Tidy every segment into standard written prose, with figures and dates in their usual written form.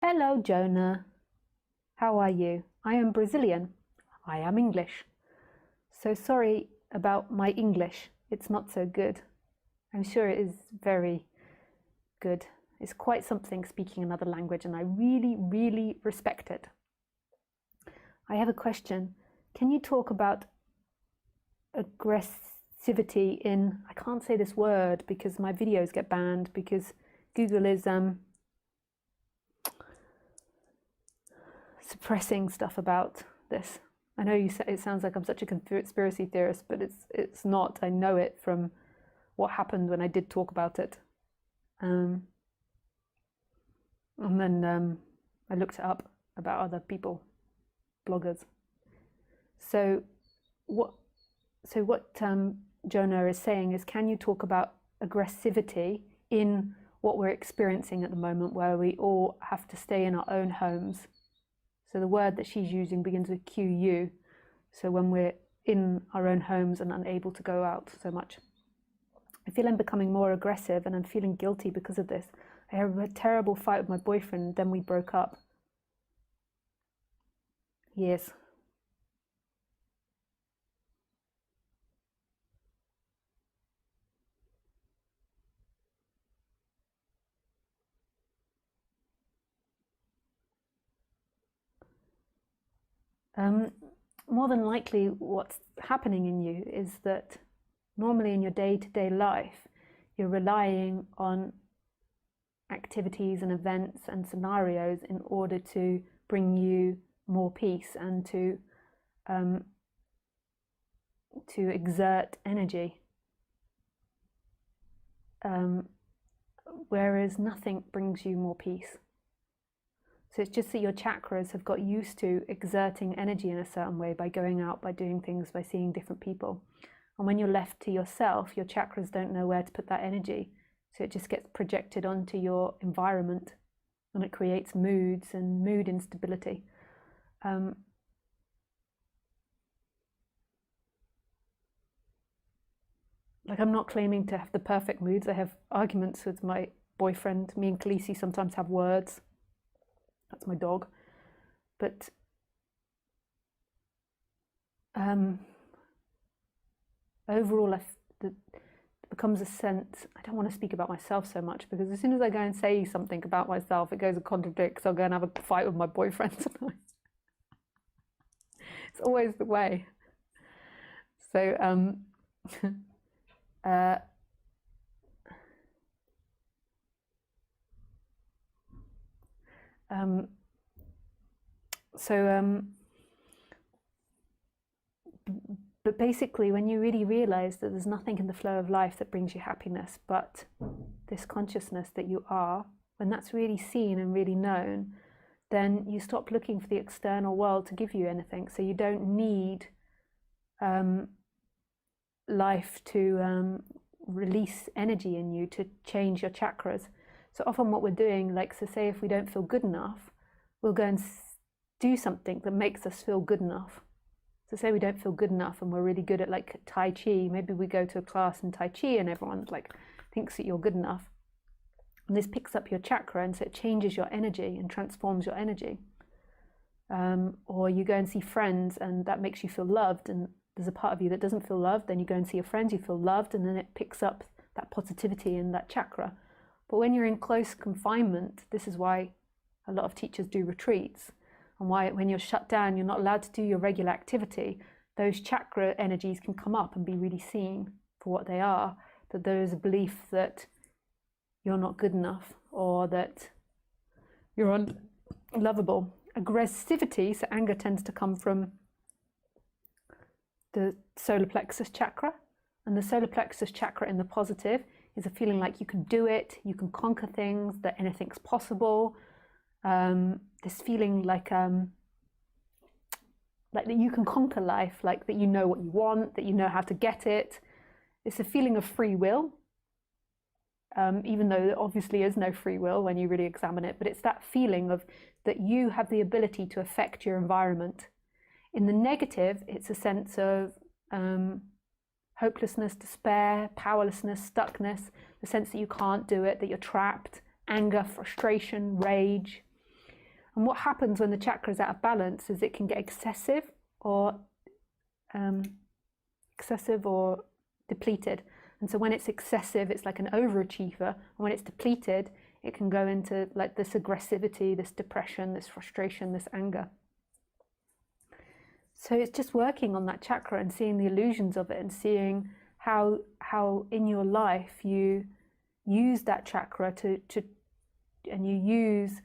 Hello, Jonah. How are you? I am Brazilian. I am English. So sorry about my English. It's not so good. I'm sure it is very good. It's quite something speaking another language, and I really, really respect it. I have a question. Can you talk about aggressivity in, I can't say this word because my videos get banned because Google is suppressing stuff about this. I know you say it sounds like I'm such a conspiracy theorist, but it's not. I know it from what happened when I did talk about it. And then I looked it up about other people, bloggers. So what Jonah is saying is, can you talk about aggressivity in what we're experiencing at the moment, where we all have to stay in our own homes? So the word that she's using begins with QU. So when we're in our own homes and unable to go out so much. I feel I'm becoming more aggressive and I'm feeling guilty because of this. I had a terrible fight with my boyfriend, then we broke up. Yes. More than likely what's happening in you is that normally in your day-to-day life, you're relying on activities and events and scenarios in order to bring you more peace and to exert energy. Whereas nothing brings you more peace. So it's just that your chakras have got used to exerting energy in a certain way by going out, by doing things, by seeing different people. And when you're left to yourself, your chakras don't know where to put that energy. So it just gets projected onto your environment and it creates moods and mood instability. Like, I'm not claiming to have the perfect moods. I have arguments with my boyfriend. Me and Khaleesi sometimes have words. That's my dog. But overall, it becomes a sense, I don't want to speak about myself so much, because as soon as I go and say something about myself, it goes and contradicts. I'll go and have a fight with my boyfriend tonight. It's always the way. So but basically, when you really realize that there's nothing in the flow of life that brings you happiness but this consciousness that you are, when that's really seen and really known, then you stop looking for the external world to give you anything. So you don't need life to release energy in you to change your chakras. So often what we're doing, like, so say if we don't feel good enough, we'll go and do something that makes us feel good enough. So say we don't feel good enough and we're really good at like Tai Chi, maybe we go to a class in Tai Chi and everyone like thinks that you're good enough. And this picks up your chakra, and so it changes your energy and transforms your energy. Or you go and see friends and that makes you feel loved, and there's a part of you that doesn't feel loved, then you go and see your friends, you feel loved, and then it picks up that positivity in that chakra. But when you're in close confinement, this is why a lot of teachers do retreats, and why when you're shut down, you're not allowed to do your regular activity, those chakra energies can come up and be really seen for what they are, that there is a belief that you're not good enough or that you're unlovable. Aggressivity, so anger, tends to come from the solar plexus chakra, and the solar plexus chakra in the positive is a feeling like you can do it, you can conquer things, that anything's possible. This feeling like that you can conquer life, like that you know what you want, that you know how to get it. It's a feeling of free will, even though there obviously is no free will when you really examine it, but it's that feeling of that you have the ability to affect your environment. In the negative, it's a sense of hopelessness, despair, powerlessness, stuckness, the sense that you can't do it, that you're trapped, anger, frustration, rage. And what happens when the chakra is out of balance is it can get excessive or depleted. And so when it's excessive, it's like an overachiever. And when it's depleted, it can go into like this aggressivity, this depression, this frustration, this anger. So it's just working on that chakra and seeing the illusions of it, and seeing how in your life you use that chakra and you use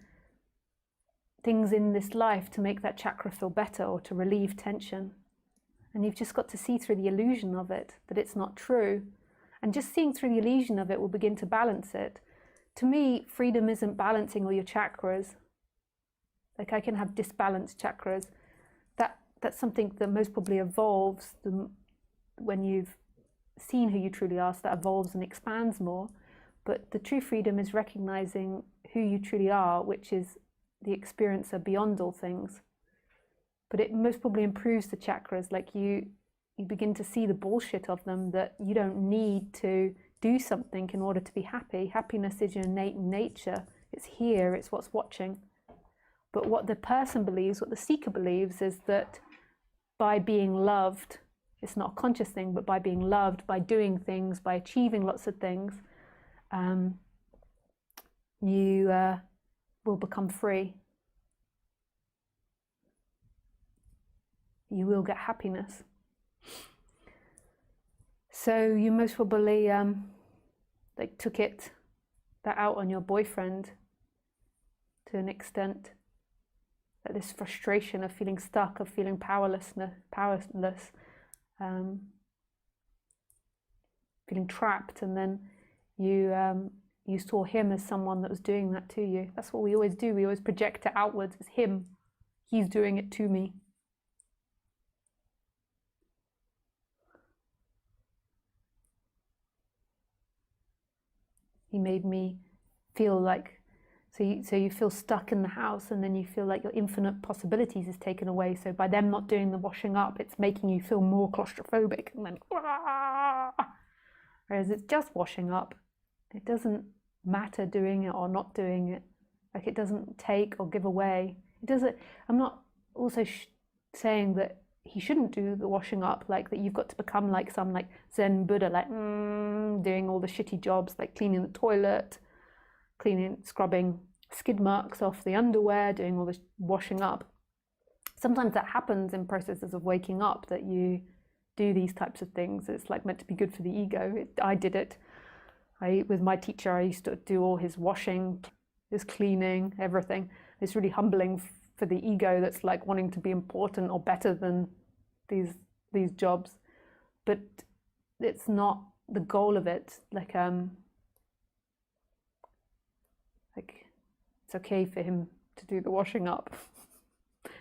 things in this life to make that chakra feel better or to relieve tension. And you've just got to see through the illusion of it, that it's not true. And just seeing through the illusion of it will begin to balance it. To me, freedom isn't balancing all your chakras. Like, I can have disbalanced chakras. That's something that most probably evolves when you've seen who you truly are, so that evolves and expands more. But the true freedom is recognizing who you truly are, which is the experiencer beyond all things. But it most probably improves the chakras. Like, you begin to see the bullshit of them, that you don't need to do something in order to be happy. Happiness is your innate nature. It's here, it's what's watching. But what the person believes, what the seeker believes, is that by being loved, it's not a conscious thing, but by being loved, by doing things, by achieving lots of things, you will become free. You will get happiness. So you most probably like took that out on your boyfriend to an extent. That this frustration of feeling stuck, of feeling powerless, feeling trapped, and then you saw him as someone that was doing that to you. That's what we always do. We always project it outwards as him. He's doing it to me. He made me feel like. So you feel stuck in the house, and then you feel like your infinite possibilities is taken away. So by them not doing the washing up, it's making you feel more claustrophobic, and then whereas it's just washing up. It doesn't matter doing it or not doing it. Like, it doesn't take or give away. It doesn't. I'm not also saying that he shouldn't do the washing up, like that you've got to become like some like Zen Buddha, like doing all the shitty jobs, like cleaning the toilet, scrubbing skid marks off the underwear, doing all this washing up. Sometimes that happens in processes of waking up, that you do these types of things. It's like meant to be good for the ego. I did it. With my teacher, I used to do all his washing, his cleaning, everything. It's really humbling for the ego that's like wanting to be important or better than these jobs. But it's not the goal of it. Like it's okay for him to do the washing up,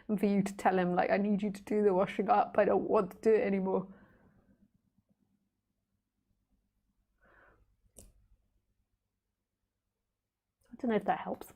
and for you to tell him, like, I need you to do the washing up, I don't want to do it anymore. I don't know if that helps.